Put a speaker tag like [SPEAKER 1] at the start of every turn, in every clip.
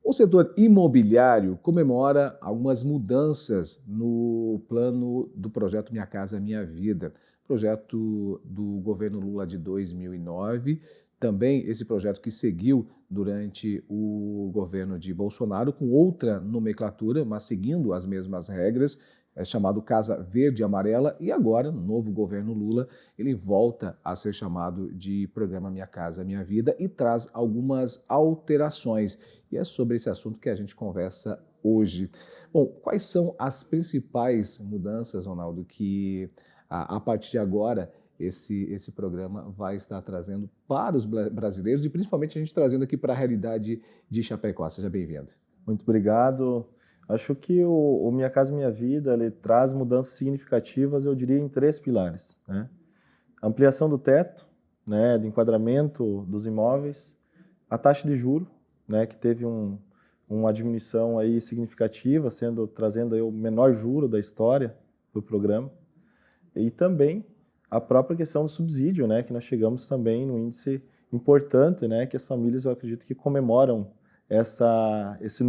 [SPEAKER 1] O setor imobiliário comemora algumas mudanças no plano do projeto Minha Casa Minha Vida, projeto do governo Lula de 2009, também esse projeto que seguiu durante o governo de Bolsonaro, com outra nomenclatura, mas seguindo as mesmas regras, chamado Casa Verde e Amarela, e agora, no novo governo Lula, ele volta a ser chamado de Programa Minha Casa Minha Vida e traz algumas alterações. E é sobre esse assunto que a gente conversa hoje. Bom, quais são as principais mudanças, Ronaldo, que a partir de agora esse programa vai estar trazendo para os brasileiros e principalmente a gente trazendo aqui para a realidade de Chapecó? Seja bem-vindo.
[SPEAKER 2] Muito obrigado. Acho que o Minha Casa Minha Vida ele traz mudanças significativas, eu diria, em 3 pilares, né? Ampliação do teto, né, do enquadramento dos imóveis, a taxa de juro, né, que teve uma diminuição aí significativa, trazendo aí o menor juro da história do programa, e também a própria questão do subsídio, né, que nós chegamos também no índice importante, né, que as famílias, eu acredito que comemoram esse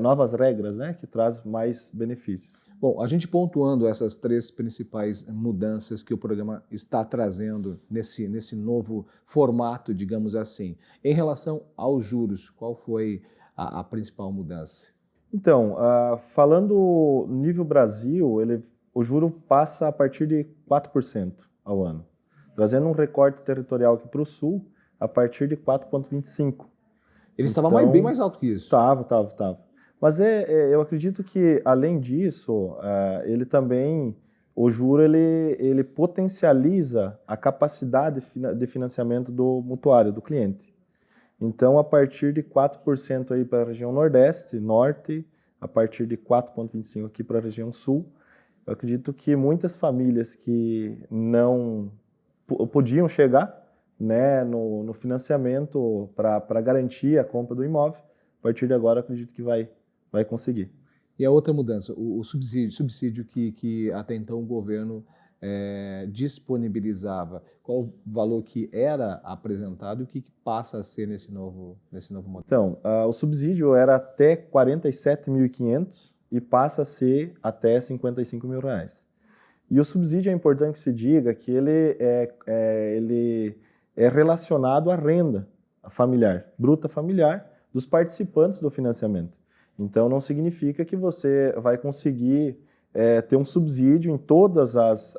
[SPEAKER 2] novas regras, né, que traz mais benefícios.
[SPEAKER 1] Bom, a gente pontuando essas 3 principais mudanças que o programa está trazendo nesse novo formato, digamos assim. Em relação aos juros, qual foi a principal mudança?
[SPEAKER 2] Então, falando nível Brasil, o juro passa a partir de 4% ao ano, trazendo um recorte territorial aqui para o Sul a partir de 4,25%.
[SPEAKER 1] Ele estava bem mais alto que isso.
[SPEAKER 2] Estava. Mas eu acredito que, além disso, o juro ele potencializa a capacidade de financiamento do mutuário, do cliente. Então, a partir de 4% aí para a região Nordeste, Norte, a partir de 4,25% aqui para a região Sul, eu acredito que muitas famílias que não podiam chegar, né, no financiamento para garantir a compra do imóvel, a partir de agora, eu acredito que vai conseguir.
[SPEAKER 1] E a outra mudança, o subsídio que até então o governo disponibilizava, qual o valor que era apresentado e o que passa a ser nesse novo modelo?
[SPEAKER 2] Então, o subsídio era até R$ 47.500 e passa a ser até R$ 55 mil. E o subsídio é importante que se diga que ele é relacionado à renda familiar, bruta familiar, dos participantes do financiamento. Então, não significa que você vai conseguir ter um subsídio em todas as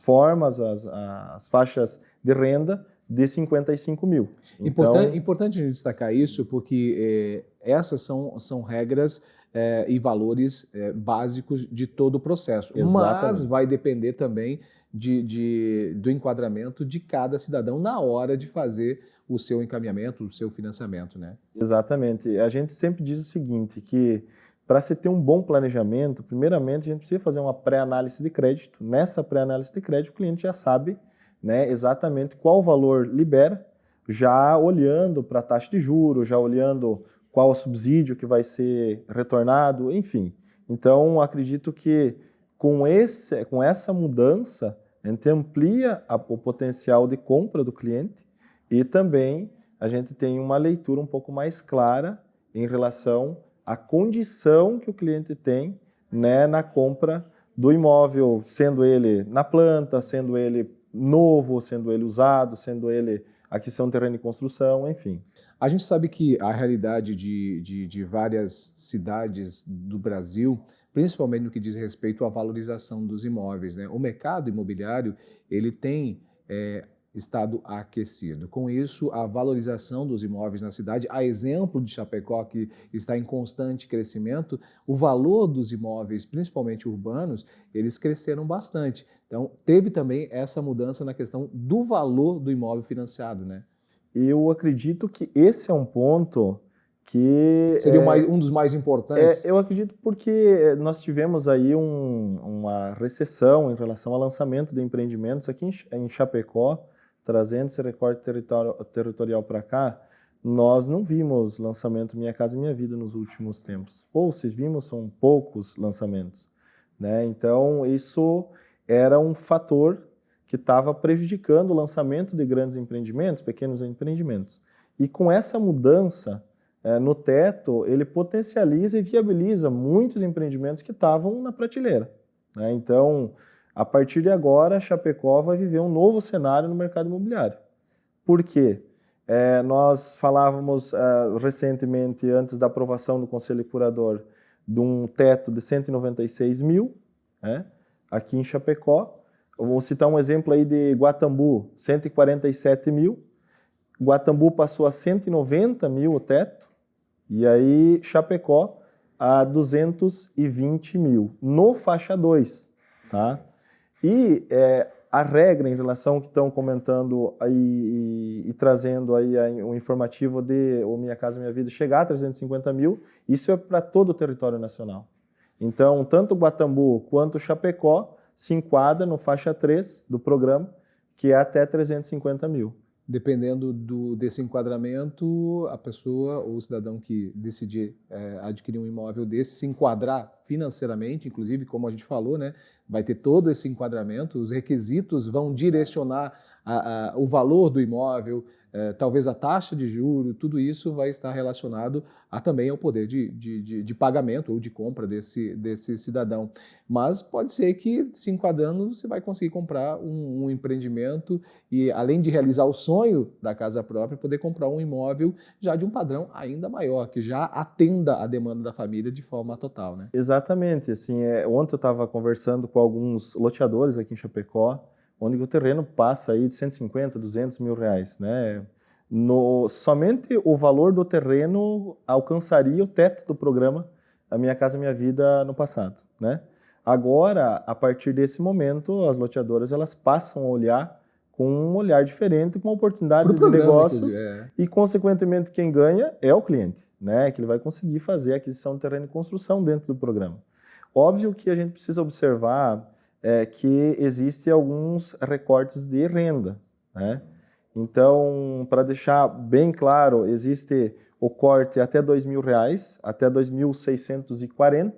[SPEAKER 2] formas, as faixas de renda de 55 mil.
[SPEAKER 1] Importante a gente destacar isso, porque essas são regras e valores básicos de todo o processo.
[SPEAKER 2] Exatamente.
[SPEAKER 1] Mas vai depender também do enquadramento de cada cidadão na hora de fazer o seu encaminhamento, o seu financiamento, né?
[SPEAKER 2] Exatamente. A gente sempre diz o seguinte, que para se ter um bom planejamento, primeiramente a gente precisa fazer uma pré-análise de crédito. Nessa pré-análise de crédito, o cliente já sabe, né, exatamente qual valor libera, já olhando para a taxa de juros, já olhando qual o subsídio que vai ser retornado, enfim. Então, acredito que com essa mudança, a gente amplia o potencial de compra do cliente e também a gente tem uma leitura um pouco mais clara em relação à condição que o cliente tem, né, na compra do imóvel, sendo ele na planta, sendo ele novo, sendo ele usado, sendo ele aquisição de terreno de construção, enfim.
[SPEAKER 1] A gente sabe que a realidade de várias cidades do Brasil, principalmente no que diz respeito à valorização dos imóveis, né? O mercado imobiliário ele tem estado aquecido. Com isso, a valorização dos imóveis na cidade, a exemplo de Chapecó, que está em constante crescimento, o valor dos imóveis, principalmente urbanos, eles cresceram bastante. Então, teve também essa mudança na questão do valor do imóvel financiado, né?
[SPEAKER 2] Eu acredito que esse é um ponto que...
[SPEAKER 1] Seria um dos mais importantes?
[SPEAKER 2] Eu acredito porque nós tivemos aí uma recessão em relação ao lançamento de empreendimentos aqui em Chapecó, trazendo esse recorte territorial para cá. Nós não vimos lançamento Minha Casa Minha Vida nos últimos tempos. Ou se vimos, são poucos lançamentos, né? Então, isso era um fator que estava prejudicando o lançamento de grandes empreendimentos, pequenos empreendimentos. E com essa mudança, no teto, ele potencializa e viabiliza muitos empreendimentos que estavam na prateleira, né? Então, a partir de agora, Chapecó vai viver um novo cenário no mercado imobiliário. Por quê? Nós falávamos recentemente, antes da aprovação do Conselho Curador, de um teto de 196 mil, né, aqui em Chapecó. Vou citar um exemplo aí de Guatambu, 147 mil. Guatambu passou a 190 mil o teto, e aí Chapecó a 220 mil, no faixa 2. Tá? E a regra em relação ao que estão comentando aí, e trazendo aí um informativo de o Minha Casa Minha Vida chegar a 350 mil, isso é para todo o território nacional. Então, tanto Guatambu quanto Chapecó se enquadra no faixa 3 do programa, que é até 350 mil.
[SPEAKER 1] Dependendo desse enquadramento, a pessoa ou o cidadão que decidir adquirir um imóvel desse, se enquadrar financeiramente, inclusive, como a gente falou, né, vai ter todo esse enquadramento, os requisitos vão direcionar o valor do imóvel, talvez a taxa de juro, tudo isso vai estar relacionado também ao poder de pagamento ou de compra desse cidadão. Mas pode ser que, se enquadrando, você vai conseguir comprar um empreendimento e, além de realizar o sonho da casa própria, poder comprar um imóvel já de um padrão ainda maior, que já atenda a demanda da família de forma total, né?
[SPEAKER 2] Exatamente. Assim, ontem eu estava conversando com alguns loteadores aqui em Chapecó, onde o terreno passa aí de 150, 200 mil reais, né? Somente o valor do terreno alcançaria o teto do programa A Minha Casa Minha Vida no passado, né? Agora, a partir desse momento, as loteadoras elas passam a olhar com um olhar diferente, com uma oportunidade de negócios e, consequentemente, quem ganha é o cliente, né? Que ele vai conseguir fazer a aquisição de terreno e construção dentro do programa. Óbvio que a gente precisa observar que existem alguns recortes de renda, né? Então, para deixar bem claro, existe o corte até R$2.000, até 2.640.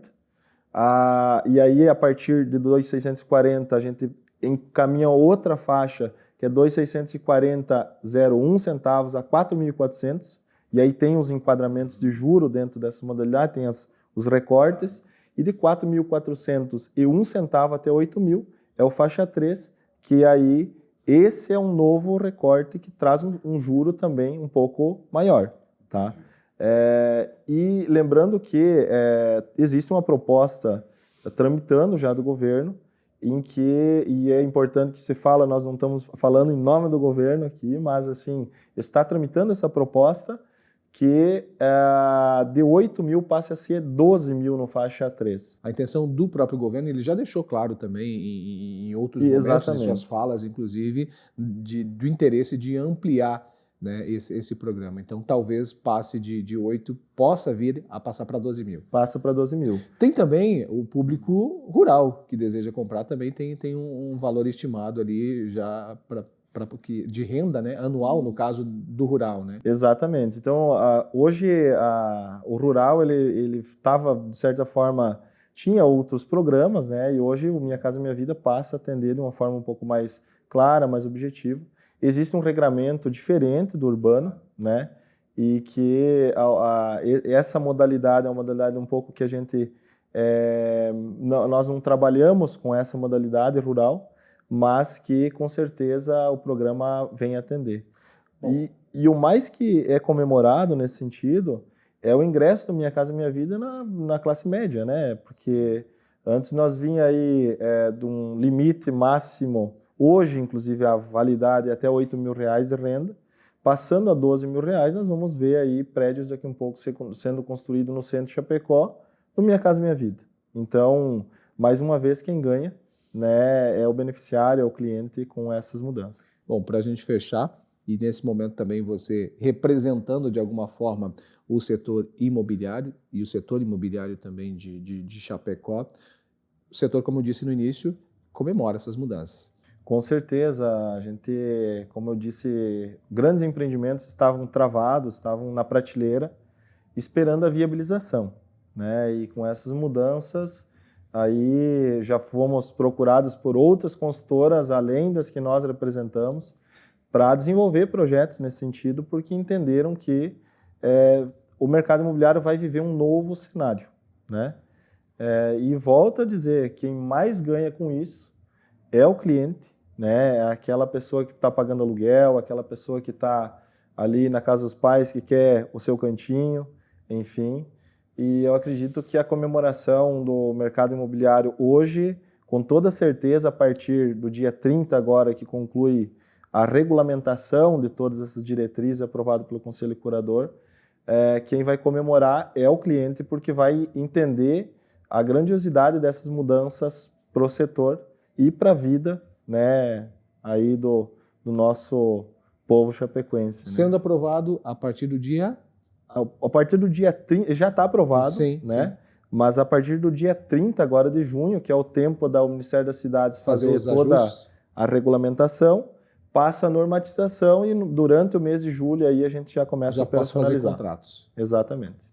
[SPEAKER 2] E aí, a partir de 2.640, a gente encaminha outra faixa, que é 2.640,01 centavos a 4.400. E aí tem os enquadramentos de juro dentro dessa modalidade, tem os recortes. E de 4.401 centavo até 8.000 é o faixa 3, que aí esse é um novo recorte que traz um juro também um pouco maior, tá? E lembrando que existe uma proposta tramitando já do governo, e é importante que se fala, nós não estamos falando em nome do governo aqui, mas assim, está tramitando essa proposta que de 8.000 passe a ser 12.000 no faixa 3.
[SPEAKER 1] A intenção do próprio governo, ele já deixou claro também em outros momentos, em suas falas, inclusive, do interesse de ampliar, né, esse programa. Então, talvez passe de 8, possa vir a passar para 12.000.
[SPEAKER 2] Passa para 12.000.
[SPEAKER 1] Tem também o público rural que deseja comprar, também tem um valor estimado ali já de renda, né, anual, no caso do rural, né?
[SPEAKER 2] Exatamente. Então, hoje o rural ele estava, de certa forma, tinha outros programas, né? E hoje o Minha Casa Minha Vida passa a atender de uma forma um pouco mais clara, mais objetiva. Existe um regramento diferente do urbano, né? E que essa modalidade é uma modalidade um pouco que a gente nós não trabalhamos com essa modalidade rural, mas que, com certeza, o programa vem atender. E o mais que é comemorado nesse sentido é o ingresso do Minha Casa Minha Vida na classe média, né? Porque antes nós vinha aí de um limite máximo, hoje, inclusive, a validade é até R$8.000 de renda. Passando a R$12.000, nós vamos ver aí prédios daqui a um pouco sendo construídos no centro de Chapecó, no Minha Casa Minha Vida. Então, mais uma vez, quem ganha, né, é o beneficiário, é o cliente com essas mudanças.
[SPEAKER 1] Bom, para a gente fechar, e nesse momento também você representando de alguma forma o setor imobiliário e o setor imobiliário também de Chapecó, o setor, como eu disse no início, comemora essas mudanças.
[SPEAKER 2] Com certeza, a gente, como eu disse, grandes empreendimentos estavam travados, estavam na prateleira, esperando a viabilização, né? E com essas mudanças, aí já fomos procurados por outras consultoras, além das que nós representamos, para desenvolver projetos nesse sentido, porque entenderam que o mercado imobiliário vai viver um novo cenário, né? E volto a dizer, quem mais ganha com isso é o cliente, né? É aquela pessoa que está pagando aluguel, aquela pessoa que está ali na casa dos pais, que quer o seu cantinho, enfim. E eu acredito que a comemoração do mercado imobiliário hoje, com toda certeza, a partir do dia 30 agora, que conclui a regulamentação de todas essas diretrizes aprovado pelo Conselho Curador, quem vai comemorar é o cliente, porque vai entender a grandiosidade dessas mudanças para o setor e para a vida, né, aí do nosso povo chapecoense.
[SPEAKER 1] Sendo aprovado a partir do dia...
[SPEAKER 2] A partir do dia 30, já está aprovado,
[SPEAKER 1] sim,
[SPEAKER 2] né?
[SPEAKER 1] Sim.
[SPEAKER 2] Mas a partir do dia 30 agora de junho, que é o tempo do Ministério das Cidades fazer toda a regulamentação, passa a normatização e durante o mês de julho aí a gente já começa a operacionalizar.
[SPEAKER 1] Fazer contratos.
[SPEAKER 2] Exatamente.